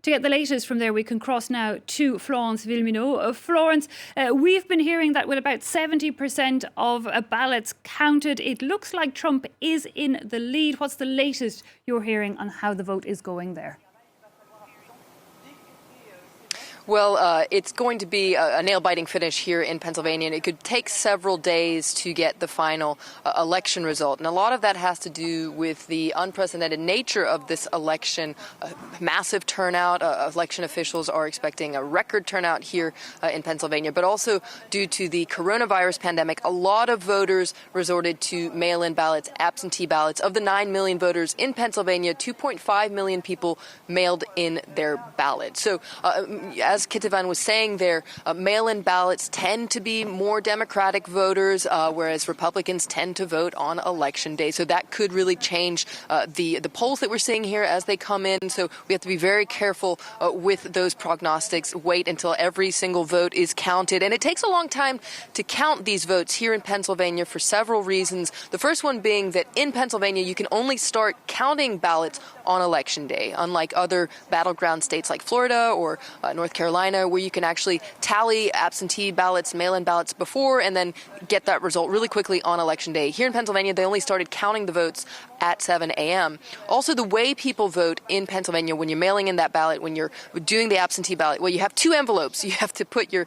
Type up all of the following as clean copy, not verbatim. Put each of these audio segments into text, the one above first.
To get the latest from there, we can cross now to Florence Villemot. Florence, we've been hearing that with about 70% of ballots counted, it looks like Trump is in the lead. What's the latest you're hearing on how the vote is going there? Well, it's going to be a nail-biting finish here in Pennsylvania, and it could take several days to get the final election result. And a lot of that has to do with the unprecedented nature of this election. Massive turnout. Election officials are expecting a record turnout here in Pennsylvania, but also due to the coronavirus pandemic, a lot of voters resorted to mail-in ballots, absentee ballots. Of the 9 million voters in Pennsylvania, 2.5 million people mailed in their ballot. So as Kitavan was saying there, mail-in ballots tend to be more Democratic voters, whereas Republicans tend to vote on Election Day. So that could really change the polls that we're seeing here as they come in. So we have to be very careful with those prognostics. Wait until every single vote is counted. And it takes a long time to count these votes here in Pennsylvania for several reasons. The first one being that in Pennsylvania, you can only start counting ballots on Election Day, unlike other battleground states like Florida or North Carolina, where you can actually tally absentee ballots, mail-in ballots before, and then get that result really quickly on Election Day. Here in Pennsylvania, they only started counting the votes at 7 a.m. Also, the way people vote in Pennsylvania, when you're mailing in that ballot, when you're doing the absentee ballot, well, you have two envelopes. You have to put your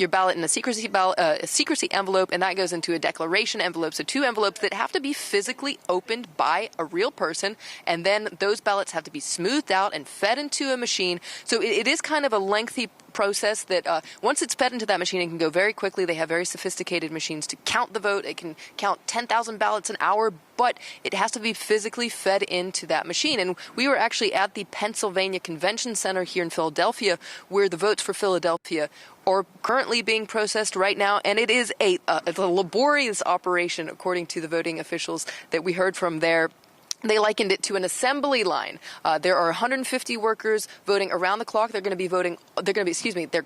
ballot in a secrecy envelope, and that goes into a declaration envelope. So two envelopes that have to be physically opened by a real person, and then those ballots have to be smoothed out and fed into a machine. So it is kind of a lengthy process that once it's fed into that machine, it can go very quickly. They have very sophisticated machines to count the vote. It can count 10,000 ballots an hour, but it has to be physically fed into that machine. And we were actually at the Pennsylvania Convention Center here in Philadelphia, where the votes for Philadelphia are currently being processed right now. And it is a laborious operation, according to the voting officials that we heard from there. They likened it to an assembly line. There are 150 workers voting around the clock. They're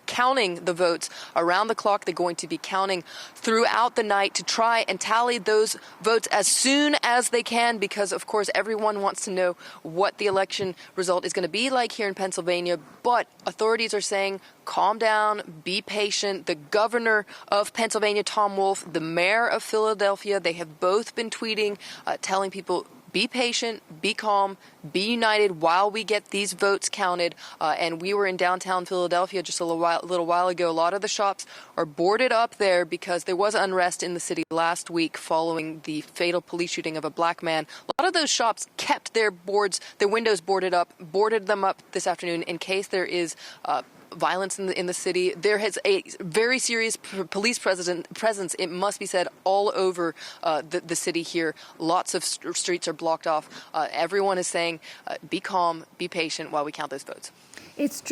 counting the votes around the clock. They're going to be counting throughout the night to try and tally those votes as soon as they can, because, of course, everyone wants to know what the election result is going to be like here in Pennsylvania. But authorities are saying, calm down, be patient. The governor of Pennsylvania, Tom Wolf, the mayor of Philadelphia, they have both been tweeting, telling people, be patient, be calm, be united while we get these votes counted. And we were in downtown Philadelphia just a little while ago. A lot of the shops are boarded up there because there was unrest in the city last week following the fatal police shooting of a black man. A lot of those shops kept their windows boarded them up this afternoon in case there is violence in the city. There has a very serious police presence, it must be said, all over the city here. Lots of streets are blocked off. Everyone is saying, be calm, be patient while we count those votes. It's true.